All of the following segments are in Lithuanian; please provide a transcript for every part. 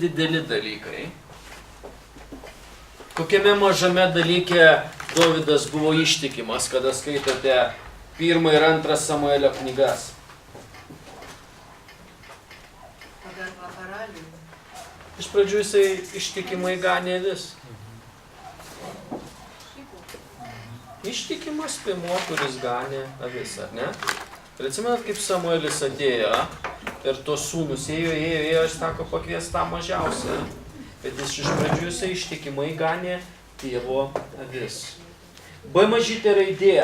dideli dalykai? Kokiame mažame dalyke Dovydas buvo ištikimas, kada skaitote 1 ir 2 Samuelio knygas? Pagarba karaliui. Iš pradžių jisai ištikimai ganė avis. Ištikimas piemuo, kuris ganė avis, ar ne? Ir atsimenat, kaip Samuelis atėjo ir tos sūnus ėjo, ir sako, pakvies tą mažiausią. Bet jis iš pradžių jisai ištikimai ganė tėvo avis. B mažytė raidė.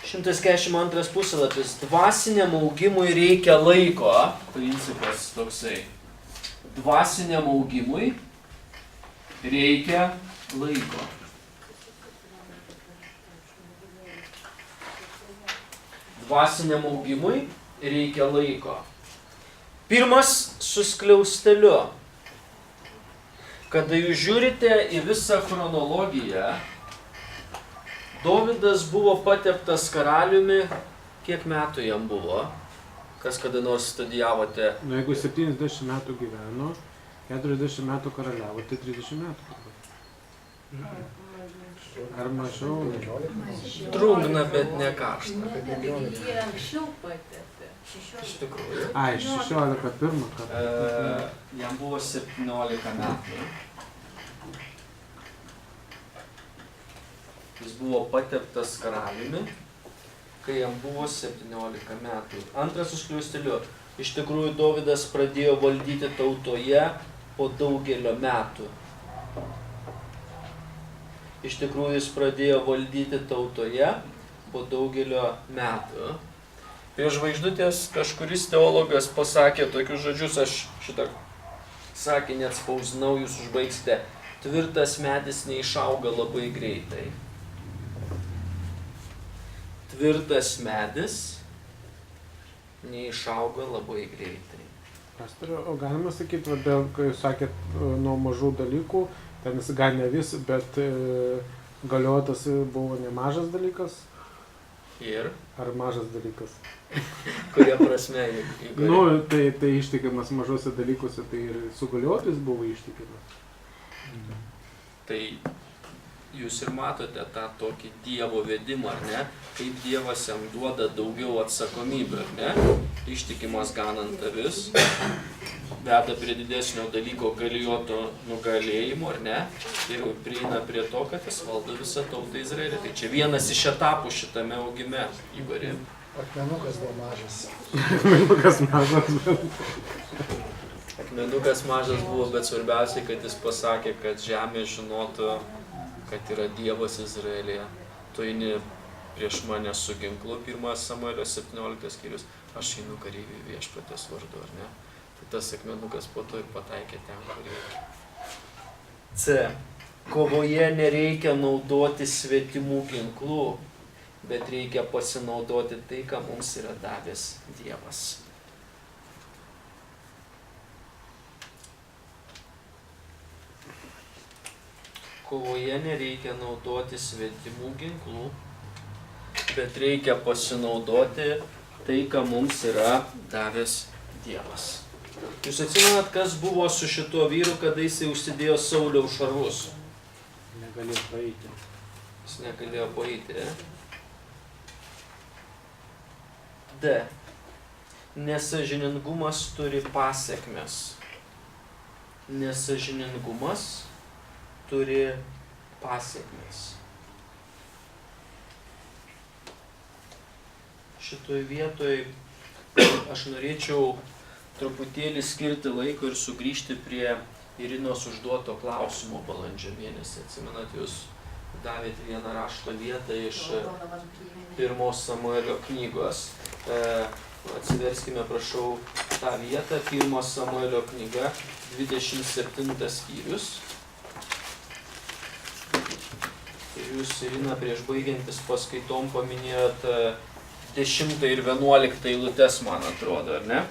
142 puslapis. Dvasiniam augimui reikia laiko. Principas toksai. Dvasiniam augimui reikia laiko. Dvasiniam augimui reikia laiko. Pirmas su skliausteliu. Kada jūs žiūrite į visą chronologiją, Dovydas buvo pateptas karaliumi, kiek metų jam buvo? Kas kada nors studijavote? Nu, jeigu 70 metų gyveno, 40 metų karaliavo, tai 30 metų. Ar mažiau? Drungna, bet ne karšta. Jie anksčiau patepė. Iš tikrųjų. Ai, 16 pirmą kartą. Jam buvo 17 metų. Jis buvo pateptas karaliumi, kai jam buvo 17 metų. Antras su skliausteliu. Iš tikrųjų, Dovydas pradėjo valdyti tautoje po daugelio metų. Iš tikrųjų, jis pradėjo valdyti tautoje po daugelio metų. Prieš žvaigždutės kažkuris teologas pasakė tokius žodžius, aš šitą sakinį atspausdinau, jūs užbaigsite. Tvirtas medis neišauga labai greitai. Tvirtas medis neišauga labai greitai. Pastoriau, o galima sakyti, vėl, kai jūs sakėt nuo mažų dalykų, ten jis ganė vis, bet galiotas buvo nemažas dalykas? Ir? Ar mažas dalykas? Kurie prasme? Nu, tai ištikimas mažose dalykuose, tai ir su galiotis buvo ištikimas. Tai jūs ir matote tą tokį Dievo vedimą, ar ne? Kaip Dievas jam duoda daugiau atsakomybę, ar ne? Ištikimas ganant avis, veda prie didesnio dalyko Galijoto nugalėjimo, ar ne? Ir prieina prie to, kad jis valdo visą tautą Izraelį. Tai čia vienas iš etapų šitame augime, Igori. Akmenukas buvo mažas. Akmenukas mažas, Akmenukas mažas buvo, bet svarbiausiai, kad jis pasakė, kad žemė žinotų, kad yra Dievas Izraelyje. Tu eini prieš mane su ginklu, 1 Samuelio 17 skyrius, aš einu kareiviui Viešpaties vardu, ar ne? Tai tas akmenukas po to ir pataikė ten, kur reikia. C. Kovoje nereikia naudoti svetimų ginklų, bet reikia pasinaudoti tai, ką mums yra davęs Dievas. Kovoje nereikia naudoti svetimų ginklų, bet reikia pasinaudoti tai, ką mums yra davęs Dievas. Jūs atsimenat, kas buvo su šituo vyru, kada jisai užsidėjo Sauliaus šarvus? negalėjo paeiti. Jis negalėjo paeiti. D. Nesąžiningumas turi pasekmes. Nesąžiningumas turi pasekmes. Šitoj vietoj aš norėčiau truputėlį skirti laiko ir sugrįžti prie Irinos užduoto klausimo balandžio mėnesį. Atsimenat, jūs davėt vieną rašto vietą iš 1 Samuelio knygos. Atsiverskime, prašau, tą vietą. 1 Samuelio knyga, 27 skyrius. Ir jūs, Irina, prieš baigiantis paskaitom paminėjot 10 ir 11 eilutes, man atrodo, ar ne?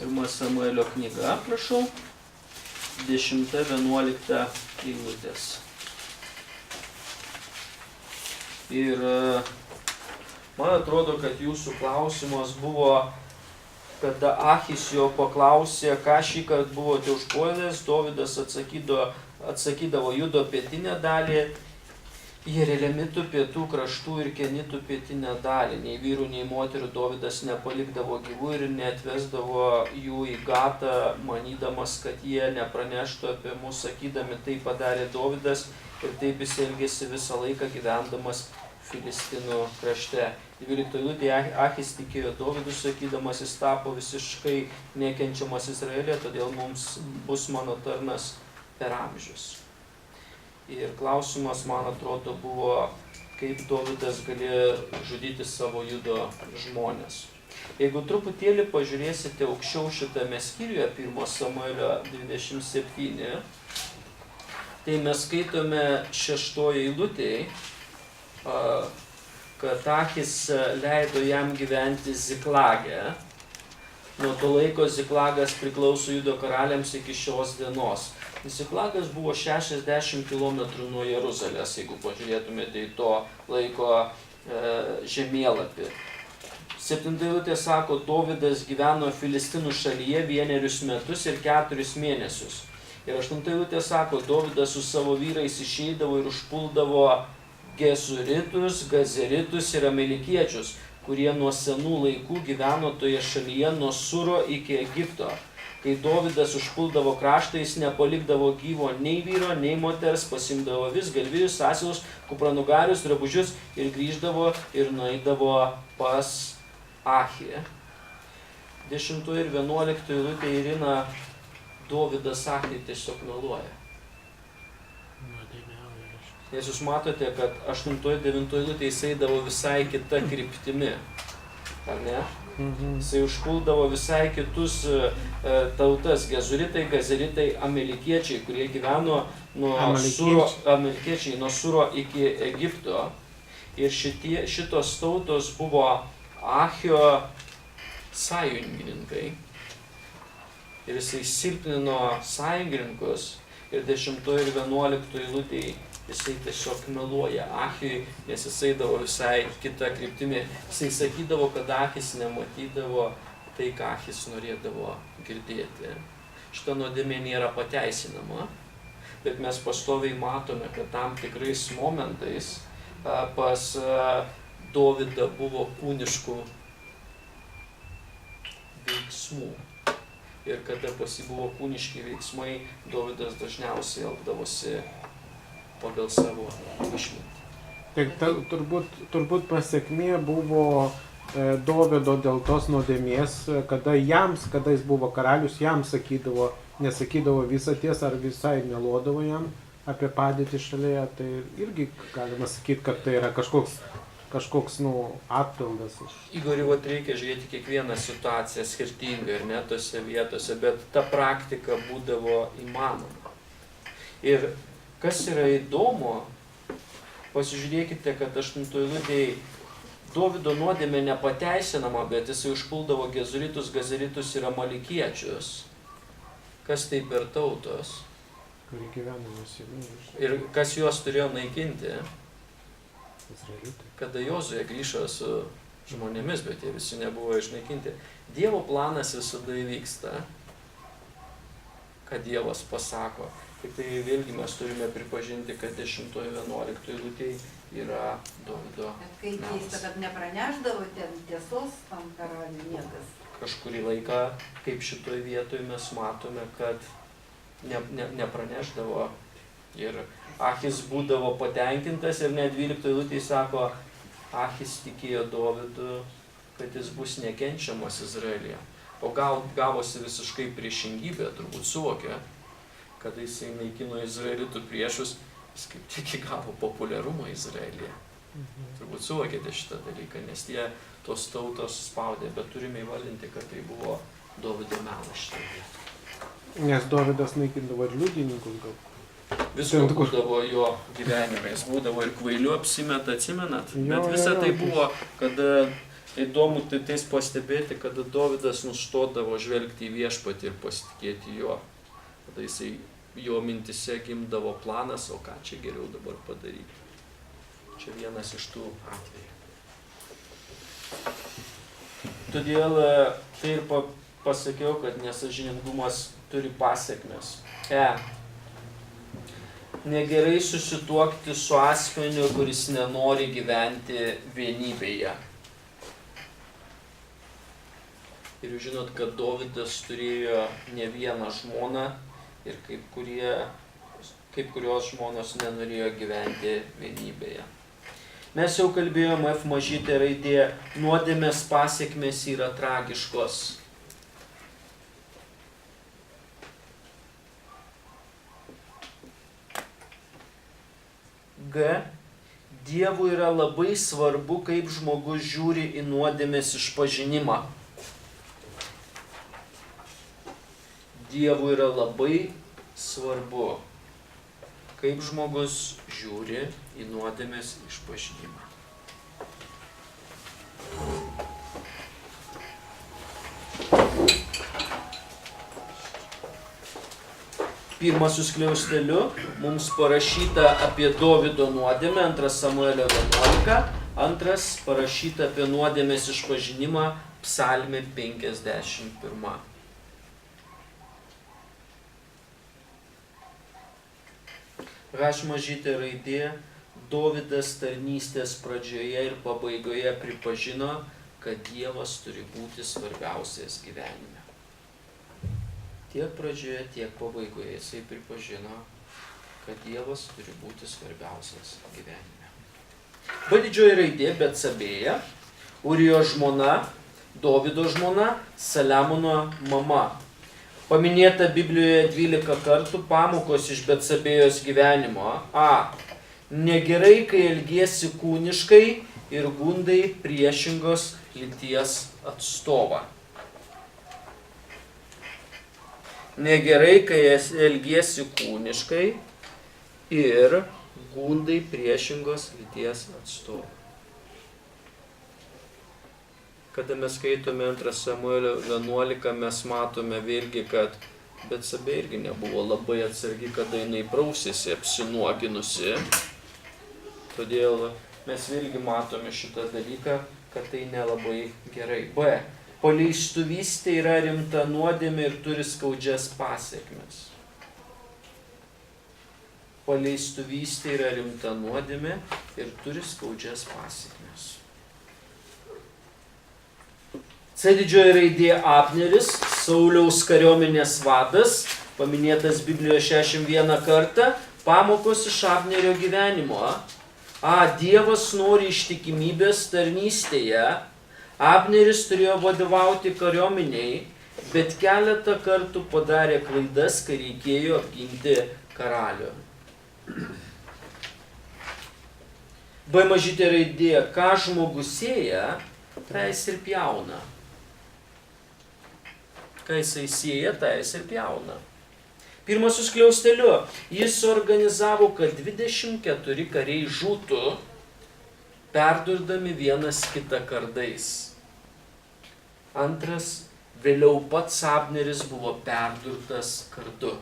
1 Samuelio knyga, prašau, 10-11 eilutės. Ir man atrodo, kad jūsų klausimas buvo kada Achis jo paklausė, ką šį kartą buvote užpuolęs, Dovydas atsakydavo Judo pietinę dalį, Jerelemitų pietų kraštų ir Kenitų pietinę dalį. Nei vyrų, nei moterų Dovydas nepalikdavo gyvų ir neatvesdavo jų į Gatą, manydamas, kad jie nepraneštų apie mus, sakydami, tai padarė Dovydas ir taip jis elgėsi visą laiką gyvendamas Filistinų krašte. 12 eilutėje Achis tikėjo Dovydu, sakydamas, jis tapo visiškai nekenčiamas Izraelyje, todėl mums bus mano tarnas per amžius. Ir klausimas, man atrodo, buvo, kaip Dovydas galėjo žudyti savo Judo žmonės. Jeigu truputėlį pažiūrėsite aukščiau šitame skyriuje, 1 Samuelio 27, tai mes skaitome 6 eilutėje, kad Achis leido jam gyventi Ziklage. Nuo to laiko Ziklagas priklauso Judo karaliams iki šios dienos. Ziklagas buvo 60 km nuo Jeruzalės, jeigu pažiūrėtumėte į to laiko žemėlapį. 7 eilutė sako, Dovydas gyveno Filistinų šalyje 1 metus ir 4 mėnesius. Ir 8 eilutė sako, Dovydas su savo vyrais išeidavo ir užpuldavo Gesuritus, Gazeritus ir Amelikiečius, kurie nuo senų laikų gyveno toje šalyje nuo Suro iki Egipto. Kai Dovydas užpuldavo kraštą, jis nepalikdavo gyvo nei vyro, nei moters, pasimdavo vis galvijus, asilus, kupranugarius, drabužius ir grįždavo ir nueidavo pas Achį. 10 ir 11 eilutė Irina, Dovydas Achį tiesiog meluoja. Nes jūs matote, kad 8-9 eilutė jis eidavo visai kita kryptimi, ar ne? Jisai užpuldavo visai kitus tautas, Gezuritai, Gazeritai, Amelikiečiai, kurie gyveno nuo Suro iki Egipto. Ir šitos tautos buvo Achio sąjungininkai. Ir jisai silpnino sąjungininkus ir 10 ir 11 eilutėje jisai tiesiog meluoja Achiui, nes jisai eidavo visai kitą kryptimį. Jisai sakydavo, kad Achis nematydavo tai, ką Achis norėdavo girdėti. Šita nuodėmė nėra pateisinama, bet mes pastoviai matome, kad tam tikrais momentais pas Dovydą buvo kūniškų veiksmų. Ir kada pas jį buvo kūniški veiksmai, Dovydas dažniausiai elgdavosi pagal savo išmintį. Tai turbūt pasekmė buvo Dovydo dėl tos nuodėmės, kada jis buvo karalius, jam nesakydavo visą tiesą ar visai meluodavo jam apie padėtį šalyje, tai irgi galima sakyti, kad tai yra kažkoks atpildas. Igoriu, reikia žiūrėti kiekvieną situaciją skirtingai ir ne tose vietose, bet ta praktika būdavo įmanoma. Ir kas yra įdomu, pasižiūrėkite, kad 8 eilutėje Dovydo nuodėmė nepateisinama, bet jisai užpuldavo Gezuritus, Gazeritus ir Amelikiečius. Kas tai per tautos? Kurie gyveno nusivyliai. Ir kas juos turėjo naikinti? Izraelitai. Kada Jozuė grįžo su žmonėmis, bet jie visi nebuvo išnaikinti. Dievo planas visada įvyksta, kad Dievas pasako. Tik tai vėlgi mes turime pripažinti, kad 10-11 eilutėje yra Dovydo Bet kai keista, kad nepraneždavo tiesos tam karaliui niekas. Kažkurį laiką, kaip šitoj vietoj mes matome, kad nepraneždavo. Ir Achis būdavo patenkintas ir net 12 eilutėje sako, Achis tikėjo Dovydu, kad jis bus nekenčiamas Izraelyje. O gavosi visiškai priešingybė, turbūt suvokė, kad jisai naikino Izraelitų priešus, jis kaip tik įgavo populiarumą Izraelyje. Turbūt suvokėte šitą dalyką, nes tos tautos spaudė, bet turime įvardinti, kad tai buvo Dovydo melas šitą vietą. Nes Dovydas naikindavo ir liudininkus gal. Visko būdavo jo gyvenime, jis būdavo ir kvailiu apsimeta, atsimenat? Bet visa tai buvo, kada įdomu tais pastebėti, kada Dovydas nustodavo žvelgti į viešpatį ir pasitikėti jo. Kada jisai jo mintise gimdavo planas, o ką čia geriau dabar padaryti. Čia vienas iš tų atvejų. Todėl tai ir pasakiau, kad nesąžiningumas turi pasekmes. Negerai susituokti su asmeniu, kuris nenori gyventi vienybėje. Ir jūs žinot, kad Dovydas turėjo ne vieną žmoną ir kaip kurios žmonos nenorėjo gyventi vienybėje. Mes jau kalbėjome, F mažytė raidė, nuodėmės pasekmės yra tragiškos. G. Dievui yra labai svarbu, kaip žmogus žiūri į nuodėmės išpažinimą. Dievui yra labai svarbu, kaip žmogus žiūri į nuodėmės išpažinimą. Pirmas su skliausteliu mums parašyta apie Dovydo nuodėmę, 2 Samuelio 11, antras parašyta apie nuodėmės išpažinimą, Psalmė 51. H mažytė raidė, Dovydas tarnystės pradžioje ir pabaigoje pripažino, kad Dievas turi būti svarbiausias gyvenime. Tiek pradžioje, tiek pabaigoje jisai pripažino, kad Dievas turi būti svarbiausias gyvenime. B didžioji raidė, Betsabėja, Urijo žmona, Dovydo žmona, Saliamono mama. Paminėta Biblijoje 12 kartų pamokos iš Betsabėjos gyvenimo. A. Negerai, kai elgiesi kūniškai ir gundai priešingos lyties atstovą. Negerai, kai elgiesi kūniškai ir gundai priešingos lyties atstovą. Kada mes skaitome 2 Samuelio 11, mes matome vėlgi, kad Betsabė irgi nebuvo labai atsargi, kada jinai prausėsi apsinuoginusi. Todėl mes vėlgi matome šitą dalyką, kad tai nelabai gerai. B. Paleistuvystė yra rimta nuodėmė ir turi skaudžias pasekmes. Paleistuvystė yra rimta nuodėmė ir turi skaudžias pasekmes. C didžioji raidė Abneris, Sauliaus kariuomenės vadas, paminėtas Biblijoje 61 kartą, pamokos iš Abnerio gyvenimo. A. Dievas nori ištikimybės tarnystėje. Abneris turėjo vadovauti kariuomeniai, bet keletą kartų padarė klaidas, kai reikėjo apginti karalių. B mažytė raidė, ką žmogus sėja, tai jis ir pjauna. Kai jisai sėja, tai jis ir pjauna. Pirmas su skliausteliu, jis organizavo, kad 24 kariai žūtų, perdurdami vienas kitą kardais. Antras, vėliau pats Abneris buvo perdurtas kardu.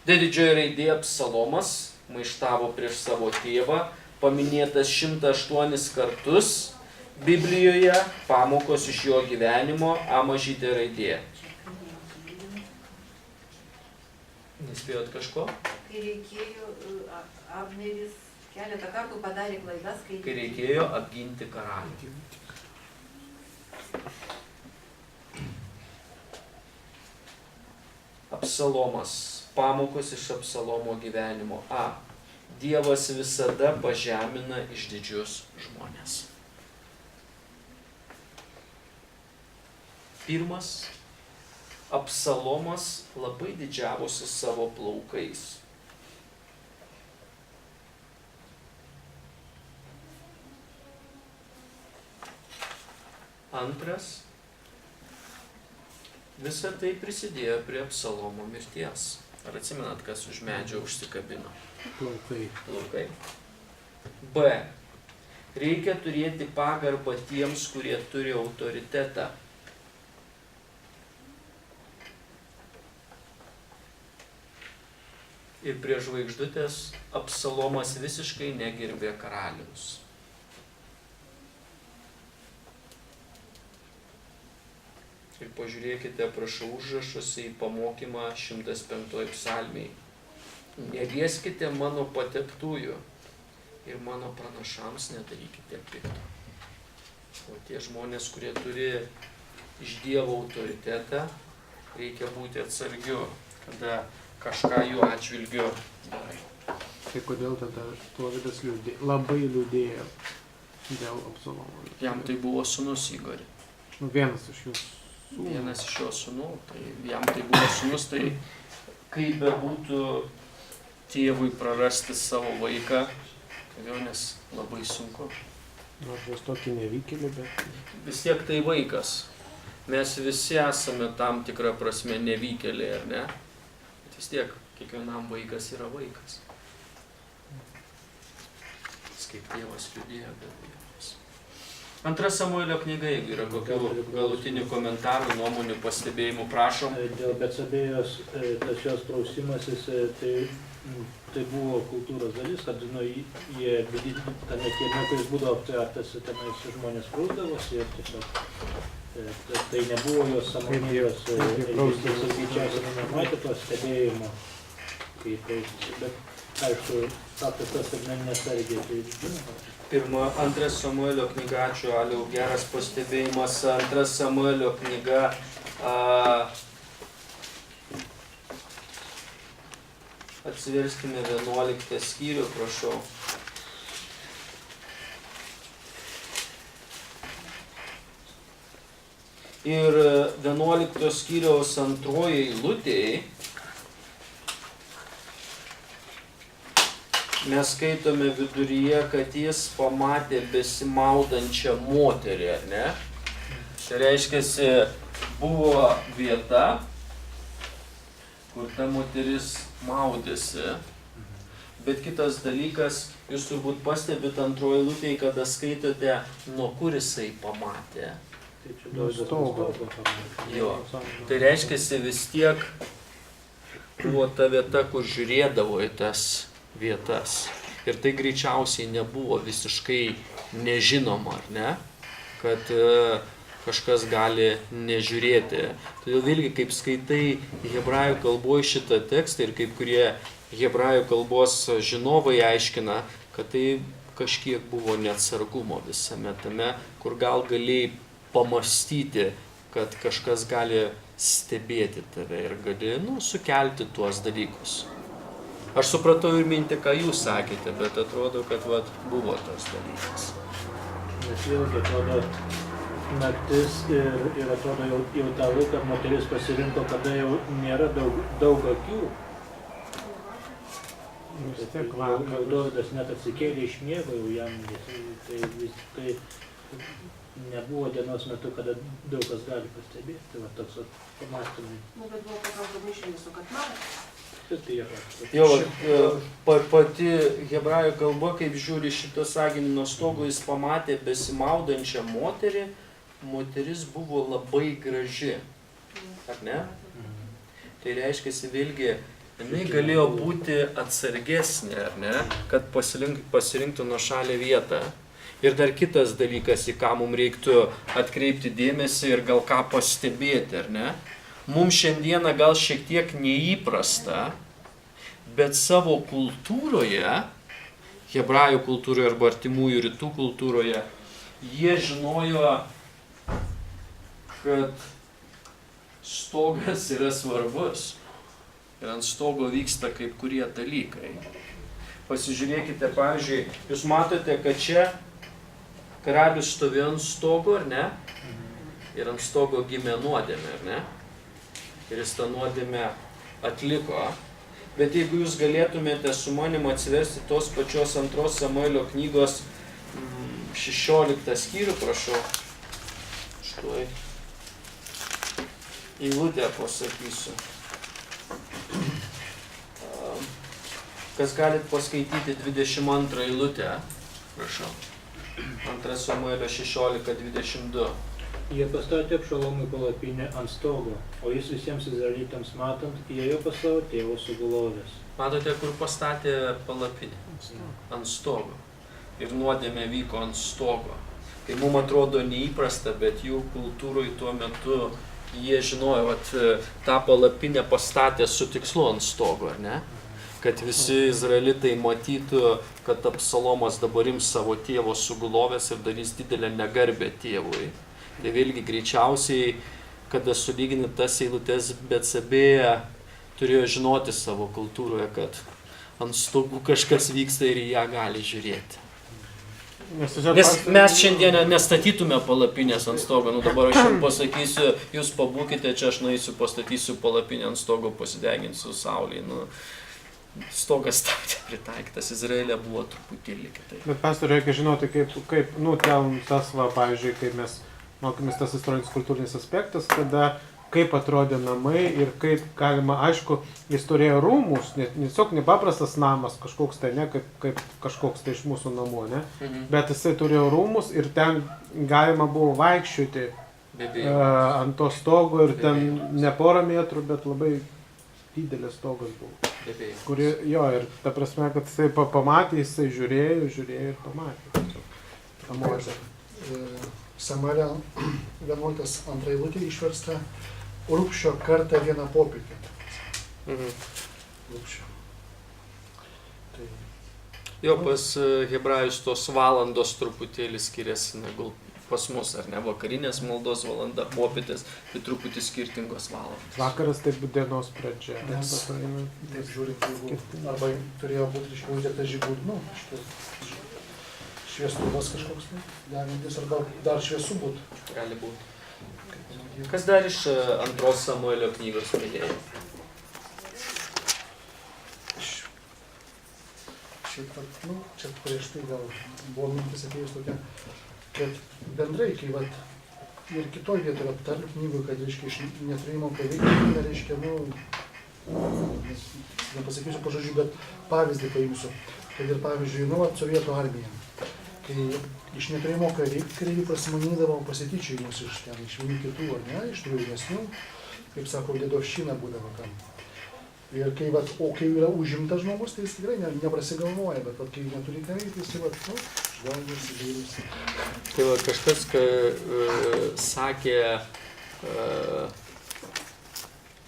D didžioji raidė Absalomas maištavo prieš savo tėvą, paminėtas 108 kartus Biblijoje, pamokos iš jo gyvenimo, A mažytė raidė. Nespėjot kažko? Kai reikėjo, Abneris keletą kartų padarė klaidas, kai reikėjo apginti karalių. Absalomas. Pamokos iš Absalomo gyvenimo. A. Dievas visada pažemina išdidžius žmonės. Pirmas. Absalomas labai didžiavosi savo plaukais. Antras. Visa tai prisidėjo prie Absalomo mirties. Ar atsimenat, kas už medžio užsikabino? Plaukai. B. Reikia turėti pagarbą tiems, kurie turi autoritetą. ir prie žvaigždutės Absalomas visiškai negerbė karaliaus. Ir pažiūrėkite, prašau, užrašuose į pamokymą 105 psalmiai. Nelieskite mano pateptųjų ir mano pranašams nedarykite pikto. O tie žmonės, kurie turi iš Dievo autoritetą, reikia būti atsargiu, kada kažką jų atžvilgiu darai. Tai kodėl tada Dovydas labai liūdėjo dėl Absalomo? Jam tai buvo sūnus Igori. Vienas iš jų. Vienas iš jo sūnų, tai jam tai buvo sūnus, tai kaip bebūtų tėvui prarasti savo vaiką, nes labai sunku. Nors vis tokį nevykėlį, bet... Vis tiek tai vaikas. Mes visi esame tam tikrą prasme nevykėliai, ar ne? Bet vis tiek kiekvienam vaikas yra vaikas. Kaip tėvas liūdėjo, bet vaikas. Antra Samuelio knyga, jeigu yra kokių galutinių komentarų, nuomonių, pastebėjimų, prašom. Dėl Betsabėjos tas jos prausimasis, tai buvo kultūros dalis, kad jie tame kieme, kuris būdavo aptvertas, tenais žmonės prausdavosi ir tiesiog tai nebuvo jos sąmoningos elgesys ir greičiausiai nematė to stebėjimo, kaip bet aišku, faktas tas, kad nesargiai tai žinoma. Antras Samuelio knyga, ačiū Aliau, geras pastebėjimas. Antras Samuelio knyga, atsiverskime 11 skyrių, prašau. Ir 11 skyriaus antroji eilutėje mes skaitome viduryje, kad jis pamatė besimaudančią moterį, ar ne? Tai reiškiasi, buvo vieta, kur ta moteris maudėsi. Bet kitas dalykas, jūs turbūt pastebit antroje eilutėje, kada skaitote, nuo kur jisai pamatė. Jo. Tai reiškiasi, vis tiek buvo ta vieta, kur žiūrėdavo į tas vietas. Ir tai greičiausiai nebuvo visiškai nežinoma, ar ne? Kad kažkas gali nežiūrėti. Todėl vėlgi, kaip skaitai hebrajų kalboje šitą tekstą ir kaip kurie hebrajų kalbos žinovai aiškina, kad tai kažkiek buvo neatsargumo visame tame, kur gal galėjai pamastyti, kad kažkas gali stebėti tave ir gali, sukelti tuos dalykus. Aš supratau ir mintį, ką jūs sakėte, bet atrodo, kad buvo tas dalykas. Nes vėlgi atrodo naktis ir atrodo jau tą laiką moteris pasirinko, kada jau nėra daug akių. Jau Dovydas net atsikėlė iš miego jau jam, tai nebuvo dienos metu, kada daug kas gali pastebėti. Tai toks pamastymai. Bet buvo pakankamai šviesų, kad matė. Jo, pati hebrajų kalba, kaip žiūri šitą sakinį nuo stogo, jis pamatė besimaudančią moterį, moteris buvo labai graži, ar ne? Tai reiškia, vėlgi, jinai galėjo būti atsargesnė, ar ne, kad pasirinktų nuošalią vietą. Ir dar kitas dalykas, į ką mums reiktų atkreipti dėmesį ir gal ką pastebėti, ar ne? Mums šiandieną gal šiek tiek neįprasta, bet savo kultūroje, hebrajų kultūroje arba artimųjų rytų kultūroje, jie žinojo, kad stogas yra svarbus ir ant stogo vyksta kaip kurie dalykai. Pasižiūrėkite, pavyzdžiui, jūs matote, kad čia karalius stovėjo ant stogo, ar ne? Ir ant stogo gimė nuodėmė, ar ne? Ir jis tą nuodėmę atliko. Bet jeigu jūs galėtumėte su manim atsiversti tos pačios antros Samuelio knygos 16 skyrių, prašau. Štai. Eilutę pasakysiu. Kas galit paskaityti 22 eilutę, prašau. 2 Samuelio 16:22. Jie pastatė Abšalomui palapinę ant stogo, o jis visiems izraelitams matant, įėjo pas savo tėvo sugulovės. Matote, kur pastatė palapinę? Ant stogo. Ir nuodėmė vyko ant stogo. Tai mums atrodo neįprasta, bet jų kultūroje tuo metu jie žinojo, kad tą palapinę pastatė su tikslu ant stogo, ar ne? Kad visi izraelitai matytų, kad Absalomas dabar ims savo tėvo sugulovės ir darys didelę negarbę tėvui. Tai vėlgi greičiausiai, kada sulygini tas eilutes, Betsabėja turėjo žinoti savo kultūroje, kad ant stogų kažkas vyksta ir į ją gali žiūrėti. Nes mes šiandien nestatytume palapinės ant stogo. Nu dabar aš jums pasakysiu, jūs pabūkite čia, aš nueisiu, pastatysiu palapinę ant stogo, pasideginsiu saulėje. Nu, stogas tapti pritaikytas. Izraelė buvo truputėlį kitaip. Bet pastoriui reikia žinoti, kaip ten tas, pavyzdžiui, kaip mes mokėmės tas istorinis kultūrinis aspektas, kada kaip atrodė namai ir kaip galima, aišku, jis turėjo rūmus, tiesiog nepaprastas namas kažkoks tai, ne, kaip kažkoks tai iš mūsų namų, ne, bet jisai turėjo rūmus ir ten galima buvo vaikščioti ant to stogo ir ten ne porą metrų, bet labai didelis stogas buvo. Kuri, jo, ir ta prasme, kad jisai pamatė, jisai žiūrėjo ir pamatė. Samuelio 11:2 eilutė išversta rūpščio kartą vieną popietę. Rūpščio. Tai... Jo, pas hebrajus tos valandos truputėlį skiriasi negu pas mus, ar ne? Vakarinės maldos valanda, popietės, tai truputį skirtingos valandos. Vakaras taip dienos pradžia. Nes, taip žiūrint, arba turėjo būti išklausėtas žygūdų, šviestuvas kažkoks, degantis, arba dar šviesų būtų. Gali būti. Kas dar iš antros Samuelio knygos mylėjo? Šiaip, čia prieš tai gal buvo mintis atėjus tokia, kad bendrai, kai ir kitoj vietoje tarp knygų, kad reiškia iš neturėjimo paveikti, reiškia, nepasakysiu pažodžių, bet pavyzdį paimsiu. Kad ir pavyzdžiui, sovietų armija. Kai iš neturėjimo kareivių prasimanydavo pasityčiojimus iš vieni kitų, ar ne, iš tų jaunesnių, kaip sako, dėdovščina būdavo kam. Ir kai yra užimtas žmogus, tai jis tikrai neprasigalvoja, bet kai neturi ką veikti, jis žvalgėsi, žiūrėsi. Tai va, kažkas sakė,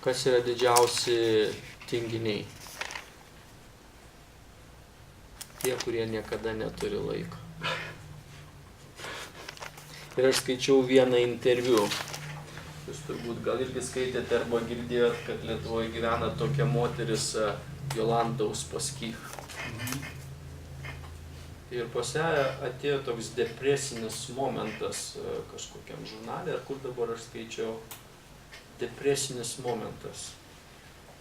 kas yra didžiausi tinginiai. Tie, kurie niekada neturi laiko. Ir aš skaičiau vieną interviu. Jūs turbūt gal irgi skaitėte arba girdėjot, kad Lietuvoje gyvena tokia moteris Jolanta Uspaskich. Ir pas ją atėjo toks depresinis momentas kažkokiam žurnale, ar kur dabar aš skaičiau, depresinis momentas.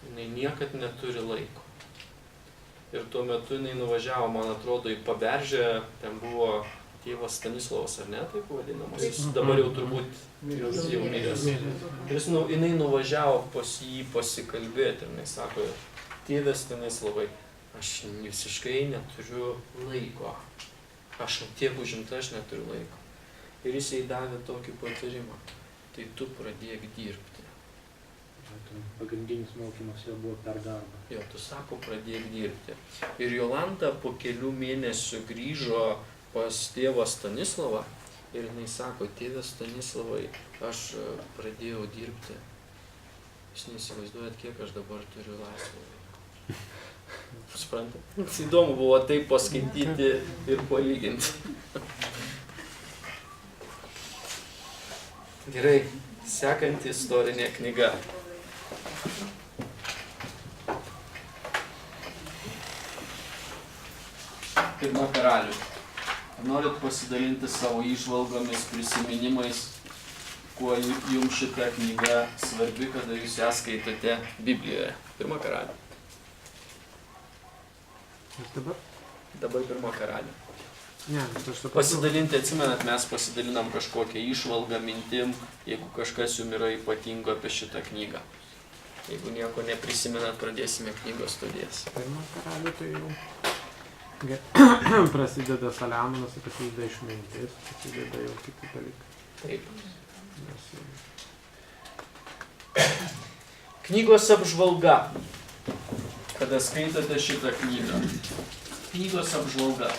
Jinai niekad neturi laiko. Ir tuo metu jinai nuvažiavo, man atrodo, į Paberžę, ten buvo tėvas Stanislavas, ar ne, taip vadinamas, jis dabar jau turbūt jau miręs. Ir jinai nuvažiavo pas jį pasikalbėti ir jinai sako, tėve Stanislavai, aš visiškai neturiu laiko, aš tiek užimta, aš neturiu laiko. Ir jis jai davė tokį patarimą, tai tu pradėk dirbti. Pagrindinis mokymas jau buvo per darbą. Jo, tu sako, pradėk dirbti. Ir Jolanta po kelių mėnesių grįžo pas tėvą Stanislavą ir jinai sako, tėve Stanislavai, aš pradėjau dirbti. Jūs neįsivaizduojat, kiek aš dabar turiu laisvo laiko. Suprantate? Įdomu buvo taip paskaityti ir palyginti. Gerai, sekanti istorinė knyga. Pirma Karalių. Norit pasidalinti savo įžvalgomis, prisiminimais, kuo jums šita knyga svarbi, kada jūs ją skaitote Biblijoje. Pirma Karalių. Dabar Pirma Karalių. Pasidalinti, atsimenat, mes pasidalinam kažkokią įžvalgą, mintim, jeigu kažkas jums yra ypatingo apie šitą knygą. Jeigu nieko neprisimenat, pradėsime knygos studijas. Pirma Karalių tai jau Prasideda Saliamonas, prasideda išmintis, prasideda jau kiti dalykai. Taip. Nes, Knygos apžvalga. Kada skaitote šitą knygą. Knygos apžvalga.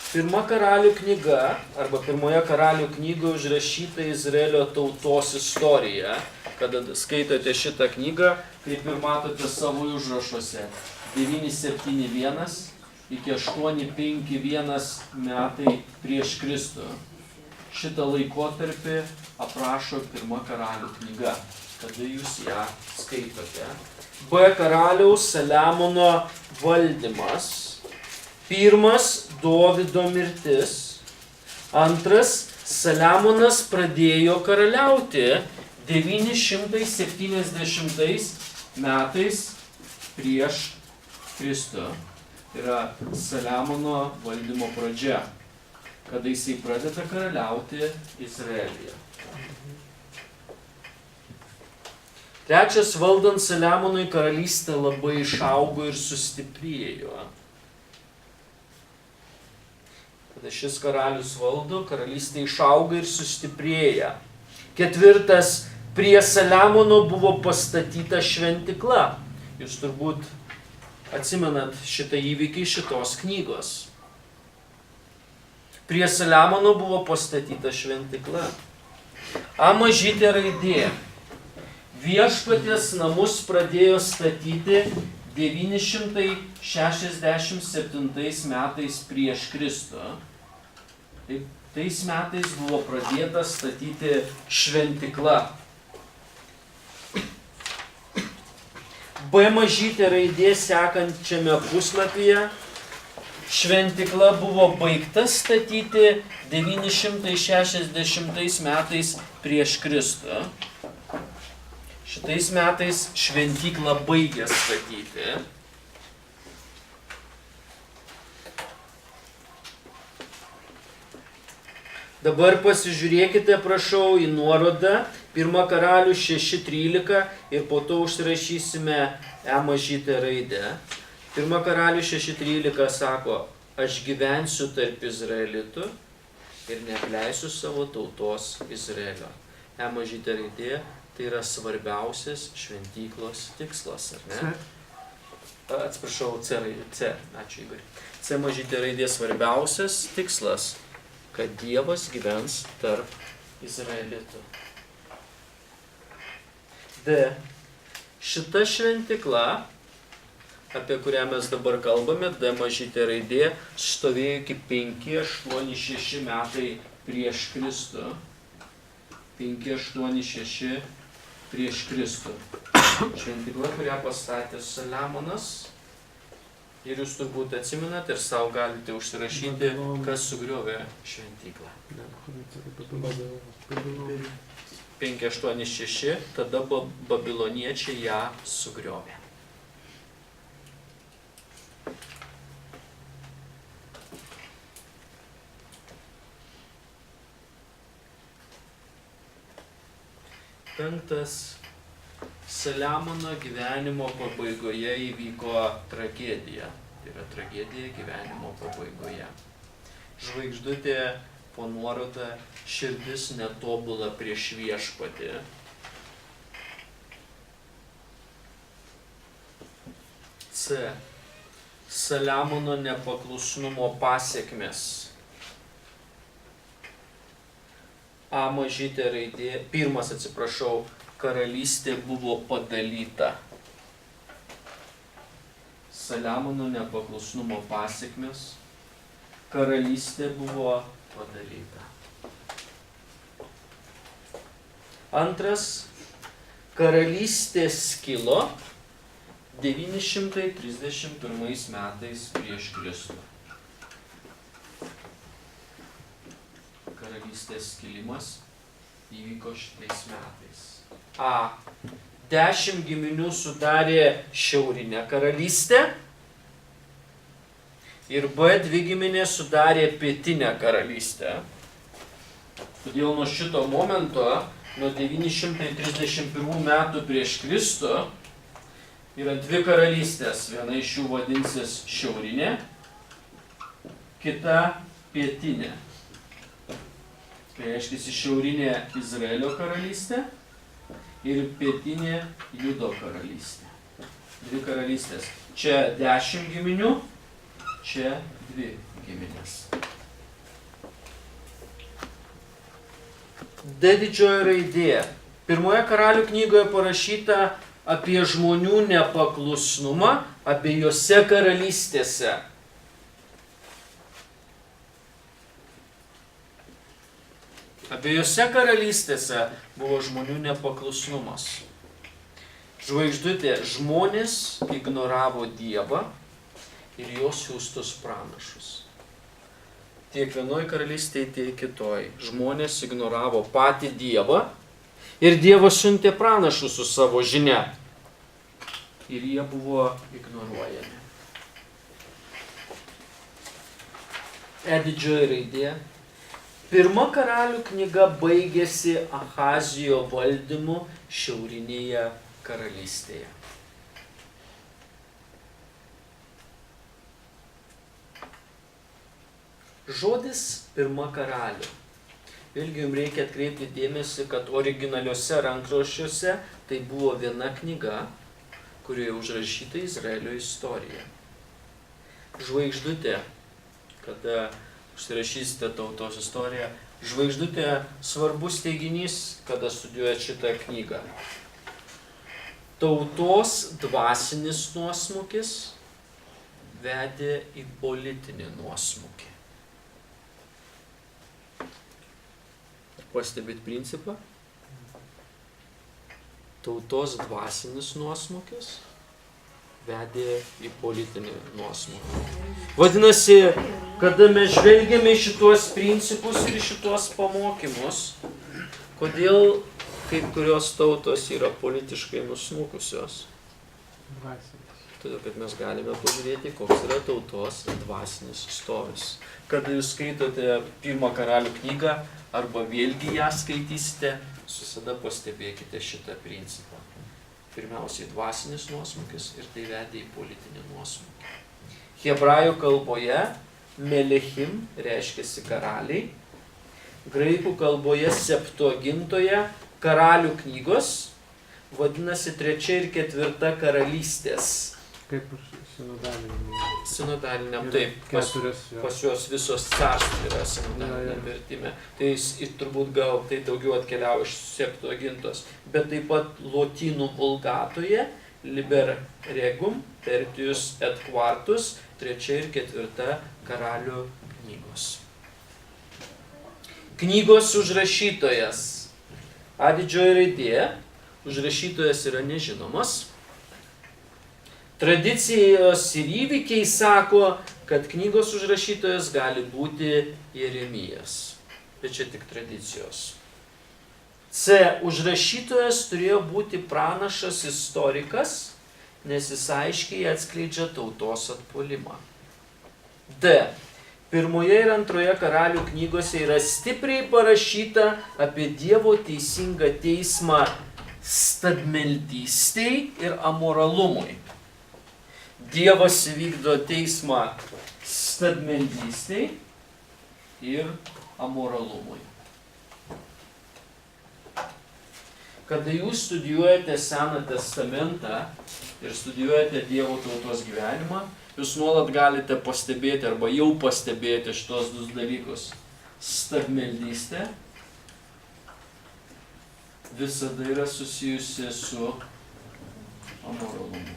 Pirma karalių knyga, arba pirmoje karalių knygoje užrašyta Izraelio tautos istorija. Kada skaitote šitą knygą, kaip ir matote savo užrašuose, 971 iki 851 metai prieš Kristų. Šitą laikotarpį aprašo pirma karalių knyga, kada jūs ją skaitote. B. Karaliaus Saliamono valdymas. Pirmas Dovydo mirtis. Antras, Saliamonas pradėjo karaliauti 970 metais prieš Kristų. Yra Saliamono valdymo pradžia, kada jisai pradeda karaliauti Izraelyje. Trečias, valdant Saliamonui karalystė labai išaugo ir sustiprėjo. Kada šis karalius valdo, karalystė išauga ir sustiprėja. Ketvirtas, prie Saliamono buvo pastatyta šventykla. Jūs turbūt atsimenat šitą įvykį šitos knygos. Prie Saliamono buvo pastatyta šventykla. A mažytė raidė. Viešpaties namus pradėjo statyti 967 metais prieš Kristų. Tais metais buvo pradėta statyti šventykla. B mažytė raidė sekančiame puslapyje. Šventykla buvo baigta statyti 960 metais prieš Kristų. Šitais metais šventyklą baigė statyti. Dabar pasižiūrėkite, prašau, į nuorodą 1 Karalių 6.13 ir po to užsirašysime E mažytę raidę. 1 Karalių 6.13 sako, aš gyvensiu tarp Izraelitų ir neapleisiu savo tautos Izraelio. E mažytė raidė tai yra svarbiausias šventyklos tikslas, ar ne? Atsiprašau, C, ačiū Igor. C mažytė raidė svarbiausias tikslas, kad Dievas gyvens tarp Izraelitų. D. Šita šventykla, apie kurią mes dabar kalbame, D mažytė raidė, stovėjo iki 586 metai prieš Kristų. 586 prieš Kristų. Šventykla, kurią pastatė Saliamonas. Ir jūs turbūt atsimenat ir savo galite užsirašyti, kas sugriovė šventyklą. 586, tada babiloniečiai ją sugriovė. Penktas, Saliamono gyvenimo pabaigoje įvyko tragedija. Tai yra tragedija gyvenimo pabaigoje. Žvaigždutė po nuoroda, širdis netobula prieš viešpatį. C. Saliamono nepaklusnumo pasekmės. A mažytė raidė, karalystė buvo padalyta. Saliamono nepaklusnumo pasekmės, karalystė buvo padalyta. Antras, karalystė skilo 931 metais prieš Kristų. Karalystės skilimas įvyko šitais metais. A. 10 giminių sudarė šiaurinę karalystę ir B. 2 giminės sudarė pietinę karalystę. Todėl nuo šito momento, nuo 931 metų prieš Kristų, yra dvi karalystės. Viena iš jų vadinsis šiaurinė, kita pietinė. Tai reiškia šiaurinė Izraelio karalystė ir pietinė Judo karalystė. Dvi karalystės. Čia 10 giminių, čia 2 giminės. D didžioji raidė. Pirmoje karalių knygoje parašyta apie žmonių nepaklusnumą abiejose karalystėse. Abiejose karalystėse buvo žmonių nepaklusnumas. Žvaigždutė, žmonės ignoravo Dievą ir jos siųstus pranašus. Tiek vienoj karalystėje, tiek kitoj. Žmonės ignoravo patį Dievą ir Dievas siuntė pranašus su savo žinia. Ir jie buvo ignoruojami. E didžioji raidė. Pirma karalių knyga baigėsi Ahazijo valdymu šiaurinėje karalystėje. Žodis pirma karalių. Vėlgi jums reikia atkreipti dėmesį, kad originaliuose rankraščiuose tai buvo viena knyga, kurioje užrašyta Izraelio istorija. Žvaigždutė, kada užsirašysite tautos istoriją, žvaigždutė svarbus teiginys, kada studijuojate šitą knygą. Tautos dvasinis nuosmukis vedė į politinį nuosmukį. Pastebėt principą? Tautos dvasinis nuosmukis vedė į politinį nuosmukį. Vadinasi, kada mes žvelgiame į šituos principus ir šituos pamokymus, kodėl kai kurios tautos yra politiškai nusmukusios? Todėl, kad mes galime pažiūrėti, koks yra tautos dvasinis stovis. Kada jūs skaitote pirmą karalių knygą, arba vėlgi ją skaitysite, visada pastebėkite šitą principą. Pirmiausiai dvasinis nuosmukis ir tai vedė į politinį nuosmukį. Hebrajų kalboje melechim reiškiasi karaliai, graikų kalboje septuagintoje karalių knygos vadinasi 3 ir 4 karalystės. Kaip sinodaliniam. Sinodaliniam, taip. Pas juos visos carstv yra sinodaliniam vertime. Tai turbūt gal tai daugiau atkeliavo iš septuagintos. Bet taip pat lotynų vulgatoje liber regum, tertius et quartus, 3 ir 4 karalių knygos. Knygos užrašytojas. A didžioji raidė. Užrašytojas yra nežinomas. Tradicijos ir įvykiai sako, kad knygos užrašytojas gali būti Jeremijas. Bet čia tik tradicijos. C. Užrašytojas turėjo būti pranašas istorikas, nes jis aiškiai atskleidžia tautos atpuolimą. D. 1 ir 2 karalių knygose yra stipriai parašyta apie Dievo teisingą teismą stabmeldystei ir amoralumui. Dievas įvykdo teismą stabmeldystei ir amoralumui. Kada jūs studijuojate Seną testamentą ir studijuojate Dievo tautos gyvenimą, jūs nuolat galite pastebėti arba jau pastebėti šitos 2 dalykus. Stabmeldystė visada yra susijusi su amoralumu.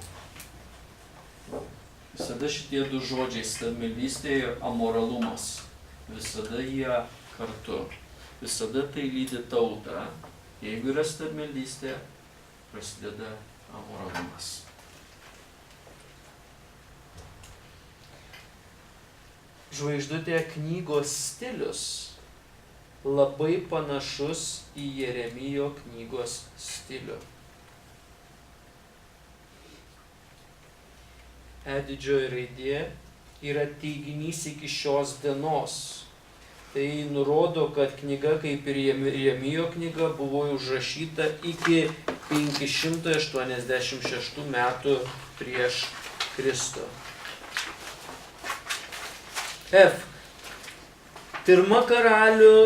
Visada šitie 2 žodžiai, stabmeldystė ir amoralumas, visada jie kartu. Visada tai lydi tautą. Jeigu yra stabmeldystė, prasideda amoralumas. Žvaigždutė knygos stilius labai panašus į Jeremijo knygos stilių. E didžioji raidė yra teiginys iki šios dienos. tai nurodo, kad knyga, kaip ir Jeremijo knyga, buvo užrašyta iki 586 metų prieš Kristų. F. Pirma karalių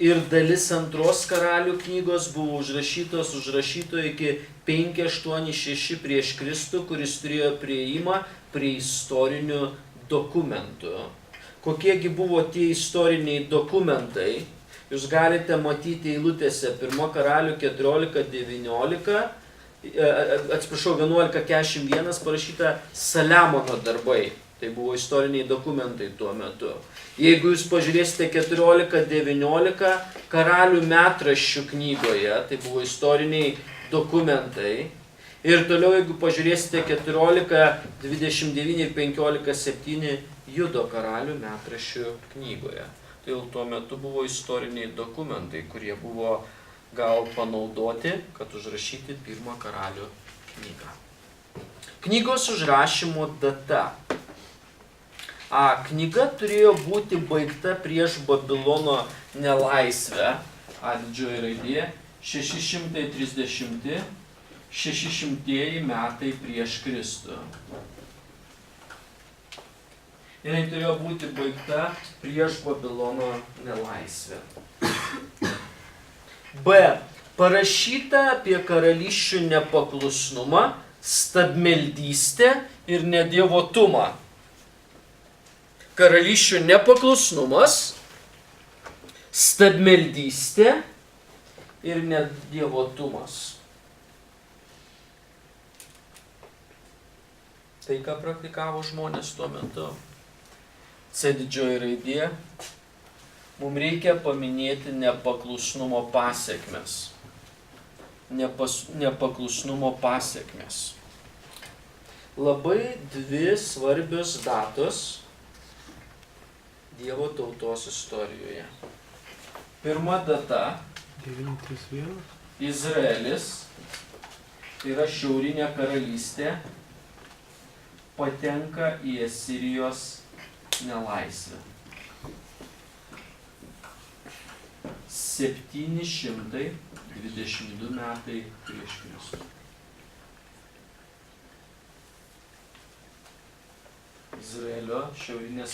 ir dalis antros karalių knygos buvo užrašyto iki 586 prieš Kristų, kuris turėjo prieimą prie istorinių dokumentų. Kokiegi buvo tie istoriniai dokumentai? Jūs galite matyti eilutėse 1 karalių 11:41 parašyta Saliamono darbai. Tai buvo istoriniai dokumentai tuo metu. Jeigu jūs pažiūrėsite 14:19 karalių metraščių knygoje, tai buvo istoriniai dokumentai. Ir toliau, jeigu pažiūrėsite 14:29 ir 15:7 Judo karalių metraščių knygoje. Tai jau tuo metu buvo istoriniai dokumentai, kurie buvo gal panaudoti, kad užrašyti 1 karalių knygą. Knygos užrašymo data. Knyga turėjo būti baigta prieš Babilono nelaisvę, didžioji raidė, 630-600 metai prieš Kristų. Ir jis turėjo būti baigta prieš Babilono nelaisvę. B. Parašyta apie karalysčių nepaklusnumą, stabmeldystę ir nedievotumą. Karalysčių nepaklusnumas, stabmeldystė ir nedievotumas. Tai, ką praktikavo žmonės tuo metu. C didžioji raidė. Mums reikia paminėti nepaklusnumo pasekmes. Nepaklusnumo pasekmes. Labai dvi svarbios datos Dievo tautos istorijoje. Pirma data. 931. Izraelis, tai yra šiaurinė karalystė, patenka į Asirijos nelaisvę. 722 metai prieš Kristų. Izraelio šiaurinės